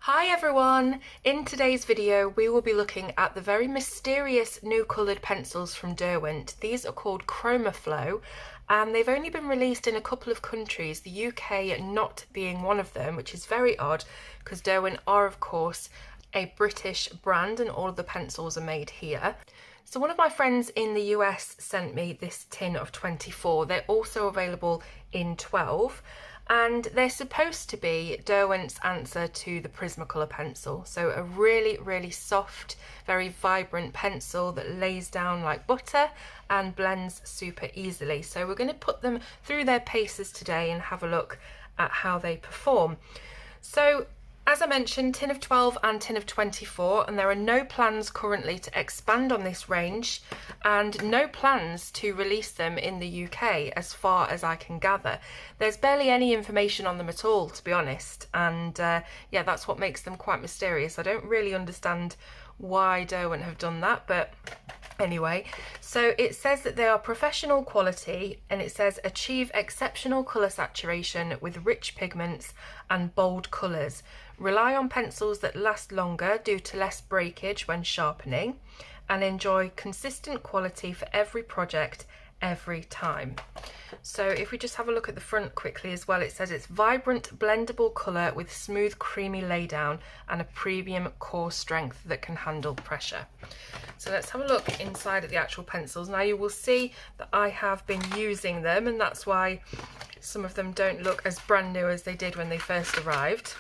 Hi everyone! In today's video we will be looking at the very mysterious new coloured pencils from Derwent. These are called Chromaflow and they've only been released in a couple of countries, the UK not being one of them, which is very odd because Derwent are of course a British brand and all of the pencils are made here. So one of my friends in the US sent me this tin of 24. They're also available in 12. And they're supposed to be Derwent's answer to the Prismacolor pencil. So a really, really soft, very vibrant pencil that lays down like butter and blends super easily. So we're going to put them through their paces today and have a look at how they perform. So as I mentioned, tin of 12 and tin of 24, and there are no plans currently to expand on this range and no plans to release them in the UK as far as I can gather. There's barely any information on them at all, to be honest, and yeah, that's what makes them quite mysterious. I don't really understand why Derwent have done that, but anyway, so it says that they are professional quality and it says achieve exceptional colour saturation with rich pigments and bold colours. Rely on pencils that last longer due to less breakage when sharpening, and enjoy consistent quality for every project every time. So if we just have a look at the front quickly as well, it says it's vibrant blendable colour with smooth creamy laydown and a premium core strength that can handle pressure. So let's have a look inside at the actual pencils. Now you will see that I have been using them and that's why some of them don't look as brand new as they did when they first arrived.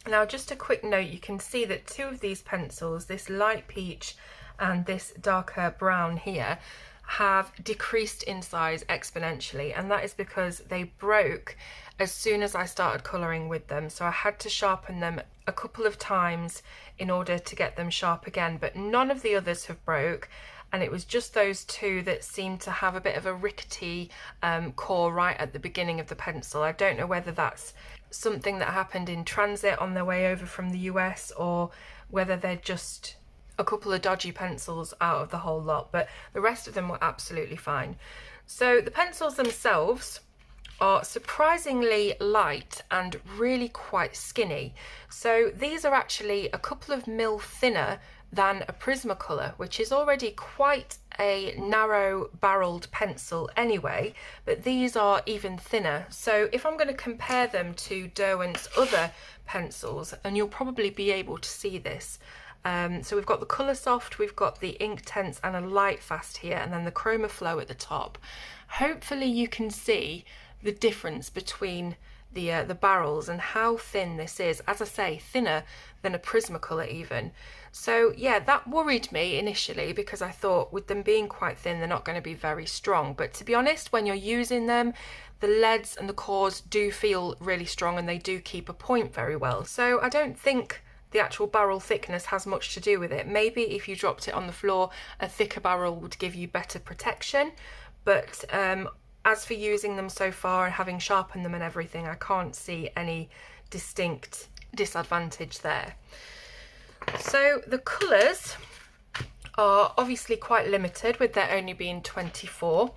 Now just a quick note, you can see that two of these pencils, this light peach and this darker brown here, have decreased in size exponentially, and that is because they broke as soon as I started colouring with them. So I had to sharpen them a couple of times in order to get them sharp again, but none of the others have broke, and it was just those two that seemed to have a bit of a rickety core right at the beginning of the pencil. I don't know whether that's something that happened in transit on their way over from the US or whether they're just a couple of dodgy pencils out of the whole lot, but the rest of them were absolutely fine. So the pencils themselves are surprisingly light and really quite skinny. So these are actually a couple of mil thinner than a Prismacolor, which is already quite a narrow barreled pencil anyway, but these are even thinner. So if I'm going to compare them to Derwent's other pencils, and you'll probably be able to see this, so we've got the Colour Soft, we've got the Inktense and a Light Fast here, and then the Chromaflow at the top. Hopefully you can see the difference between the barrels and how thin this is. As I say, thinner than a Prismacolor even. So yeah, that worried me initially because I thought with them being quite thin, they're not going to be very strong. But to be honest, when you're using them, the leads and the cores do feel really strong and they do keep a point very well. So I don't think the actual barrel thickness has much to do with it. Maybe if you dropped it on the floor, a thicker barrel would give you better protection. But as for using them so far and having sharpened them and everything, I can't see any distinct disadvantage there. So the colours are obviously quite limited with there only being 24.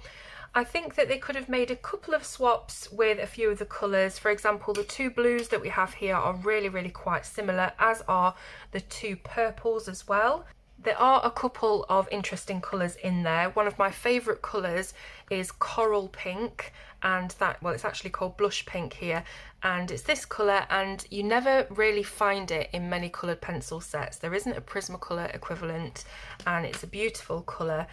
I think that they could have made a couple of swaps with a few of the colours. For example, the two blues that we have here are really, really quite similar, as are the two purples as well. There are a couple of interesting colours in there. One of my favourite colours is coral pink, and that, well, it's actually called blush pink here, and it's this colour, and you never really find it in many coloured pencil sets. There isn't a Prismacolor equivalent, and it's a beautiful colour.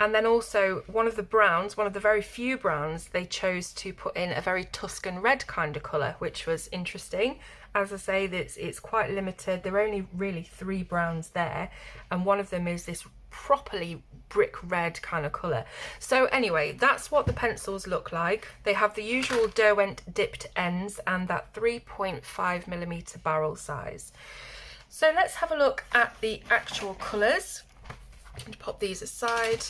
And then also one of the browns, one of the very few browns, they chose to put in a very Tuscan red kind of colour, which was interesting. As I say, it's quite limited. There are only really 3 browns there, and one of them is this properly brick red kind of colour. So anyway, that's what the pencils look like. They have the usual Derwent dipped ends and that 3.5mm barrel size. So let's have a look at the actual colours. And pop these aside.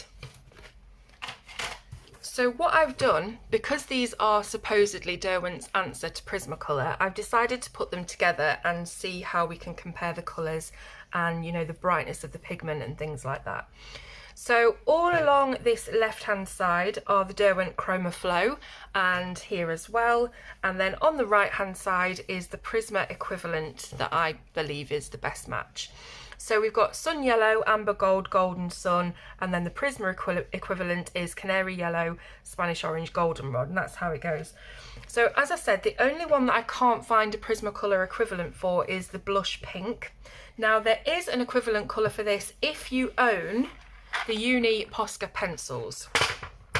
So what I've done, because these are supposedly Derwent's answer to Prismacolor, I've decided to put them together and see how we can compare the colours and, you know, the brightness of the pigment and things like that. So all along this left hand side are the Derwent Chromaflow, and here as well, and then on the right hand side is the Prisma equivalent that I believe is the best match. So we've got Sun Yellow, Amber Gold, Golden Sun, and then the Prisma equivalent is Canary Yellow, Spanish Orange, Goldenrod, and that's how it goes. So as I said, the only one that I can't find a Prismacolor equivalent for is the Blush Pink. Now there is an equivalent colour for this if you own the Uni Posca pencils,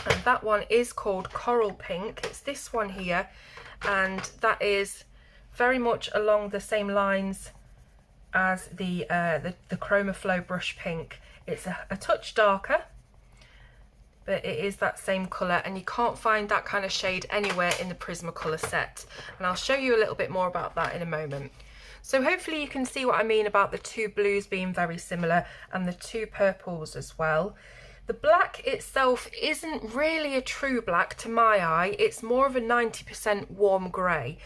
and that one is called Coral Pink. It's this one here, and that is very much along the same lines as the Chromaflow Brush Pink. It's a touch darker, but it is that same colour, and you can't find that kind of shade anywhere in the Prismacolor set, and I'll show you a little bit more about that in a moment. So hopefully you can see what I mean about the two blues being very similar and the two purples as well. The black itself isn't really a true black to my eye, it's more of a 90% warm grey.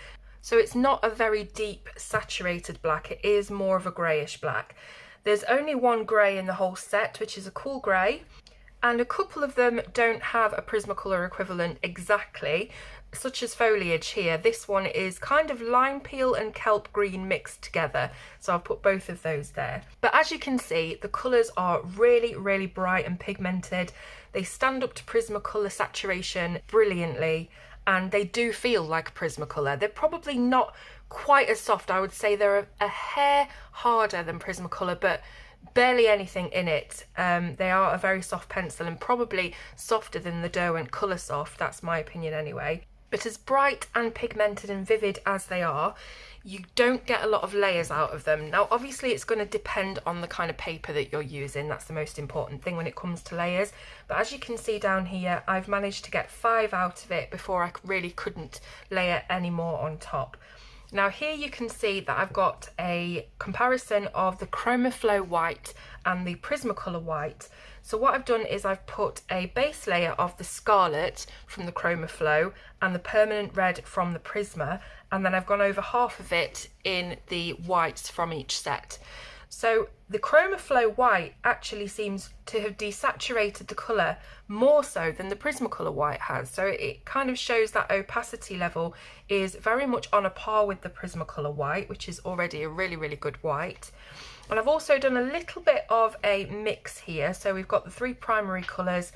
So it's not a very deep saturated black, it is more of a greyish black. There's only one grey in the whole set, which is a cool grey, and a couple of them don't have a Prismacolor equivalent exactly, such as foliage here. This one is kind of lime peel and kelp green mixed together, so I'll put both of those there. But as you can see, the colours are really, really bright and pigmented. They stand up to Prismacolor saturation brilliantly, and they do feel like a Prismacolor. They're probably not quite as soft. I would say they're a hair harder than Prismacolor, but barely anything in it. They are a very soft pencil and probably softer than the Derwent Colour Soft, that's my opinion anyway. But as bright and pigmented and vivid as they are, you don't get a lot of layers out of them. Now obviously it's going to depend on the kind of paper that you're using, that's the most important thing when it comes to layers. But as you can see down here, I've managed to get 5 out of it before I really couldn't layer any more on top. Now here you can see that I've got a comparison of the Chromaflow white and the Prismacolor white. So what I've done is I've put a base layer of the Scarlet from the Chromaflow and the Permanent Red from the Prisma, and then I've gone over half of it in the whites from each set. So the Chromaflow white actually seems to have desaturated the colour more so than the Prismacolor white has. So it kind of shows that opacity level is very much on a par with the Prismacolor white, which is already a really, really good white. And I've also done a little bit of a mix here. So we've got the 3 primary colours,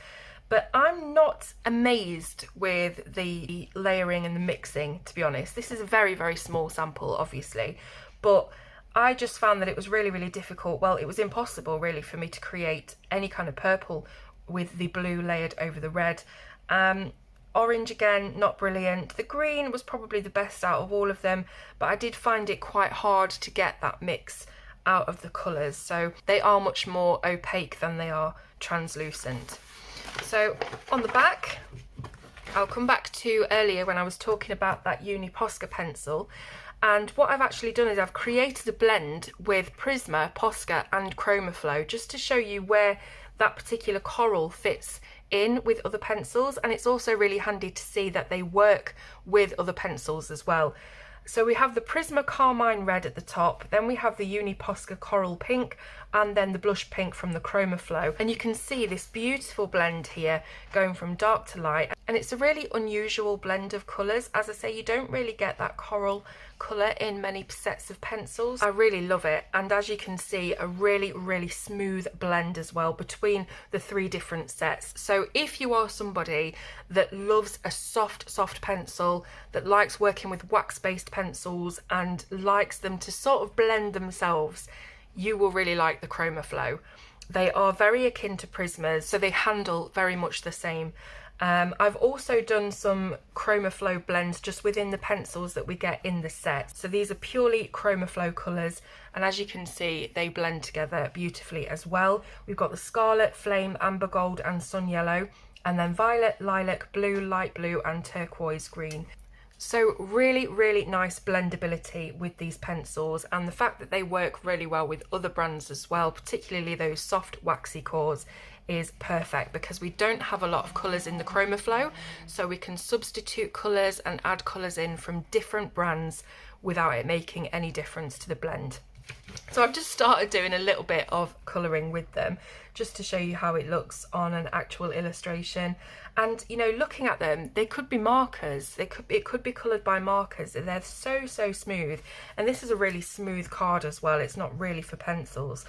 but I'm not amazed with the layering and the mixing, to be honest. This is a very, very small sample, obviously, but I just found that it was really, really difficult. Well, it was impossible really for me to create any kind of purple with the blue layered over the red. Orange again, not brilliant. The green was probably the best out of all of them, but I did find it quite hard to get that mix out of the colours. So they are much more opaque than they are translucent. So on the back, I'll come back to earlier when I was talking about that Uni Posca pencil. And what I've actually done is I've created a blend with Prisma, Posca and Chromaflow just to show you where that particular coral fits in with other pencils, and it's also really handy to see that they work with other pencils as well. So we have the Prisma Carmine Red at the top, then we have the Uni Posca Coral Pink, and then the Blush Pink from the Chromaflow. And you can see this beautiful blend here going from dark to light, and it's a really unusual blend of colours. As I say, you don't really get that coral colour in many sets of pencils. I really love it, and as you can see, a really, really smooth blend as well between the 3 different sets. So if you are somebody that loves a soft pencil, that likes working with wax-based pencils and likes them to sort of blend themselves, you will really like the Chromaflow. They are very akin to Prismas, so they handle very much the same. I've also done some Chromaflow blends just within the pencils that we get in the set. So these are purely Chromaflow colours, and as you can see, they blend together beautifully as well. We've got the Scarlet, Flame, Amber Gold and Sun Yellow, and then Violet, Lilac, Blue, Light Blue and Turquoise Green. So really, really nice blendability with these pencils, and the fact that they work really well with other brands as well, particularly those soft waxy cores, is perfect because we don't have a lot of colours in the Chromaflow, so we can substitute colours and add colours in from different brands without it making any difference to the blend. So I've just started doing a little bit of colouring with them just to show you how it looks on an actual illustration. And you know, looking at them, they could be markers, it could be coloured by markers. They're so smooth, and this is a really smooth card as well. It's not really for pencils.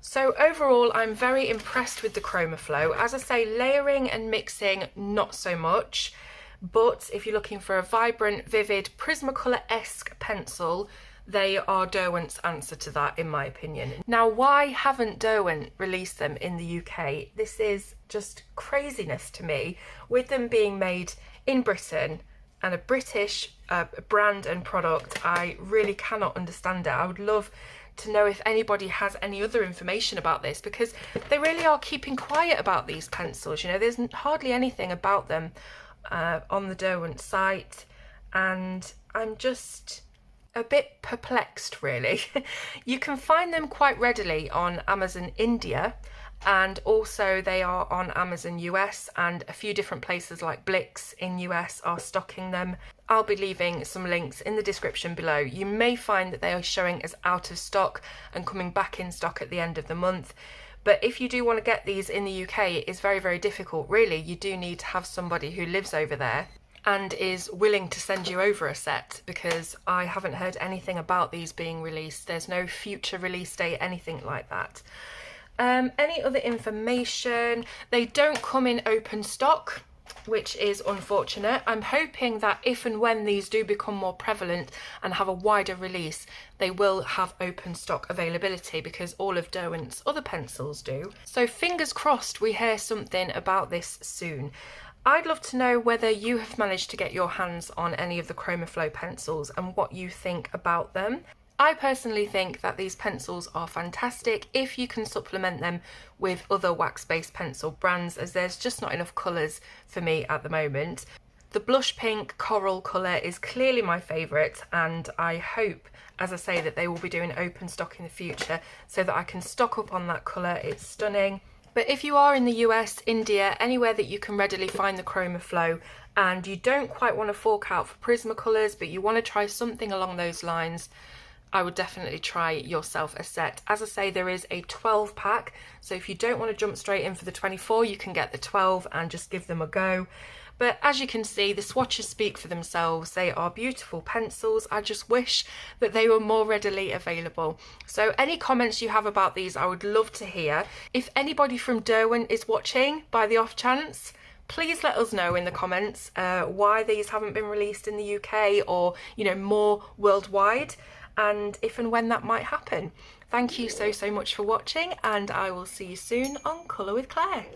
So overall, I'm very impressed with the Chromaflow. As I say, layering and mixing, not so much. But if you're looking for a vibrant, vivid, Prismacolor-esque pencil, they are Derwent's answer to that, in my opinion. Now, why haven't Derwent released them in the UK? This is just craziness to me, with them being made in Britain and a British brand and product. I really cannot understand it. I would love to know if anybody has any other information about this, because they really are keeping quiet about these pencils. You know, there's hardly anything about them on the Derwent site, and I'm just a bit perplexed, really. You can find them quite readily on Amazon India, and also they are on Amazon US, and a few different places like Blix in US are stocking them. I'll be leaving some links in the description below. You may find that they are showing as out of stock and coming back in stock at the end of the month. But if you do want to get these in the UK, it is very difficult, really. You do need to have somebody who lives over there and is willing to send you over a set, because I haven't heard anything about these being released. There's no future release date, anything like that. Any other information? They don't come in open stock, which is unfortunate. I'm hoping that if and when these do become more prevalent and have a wider release, they will have open stock availability, because all of Derwent's other pencils do. So fingers crossed we hear something about this soon. I'd love to know whether you have managed to get your hands on any of the Chromaflow pencils and what you think about them. I personally think that these pencils are fantastic if you can supplement them with other wax-based pencil brands, as there's just not enough colours for me at the moment. The blush pink coral colour is clearly my favourite, and I hope, as I say, that they will be doing open stock in the future so that I can stock up on that colour. It's stunning. But if you are in the US, India, anywhere that you can readily find the Chromaflow, and you don't quite want to fork out for Prismacolors, but you want to try something along those lines, I would definitely try yourself a set. As I say, there is a 12 pack, so if you don't want to jump straight in for the 24, you can get the 12 and just give them a go. But as you can see, the swatches speak for themselves. They are beautiful pencils. I just wish that they were more readily available. So any comments you have about these, I would love to hear. If anybody from Derwent is watching by the off chance, please let us know in the comments why these haven't been released in the UK, or, you know, more worldwide, and if and when that might happen. Thank you so much for watching, and I will see you soon on Colour with Claire.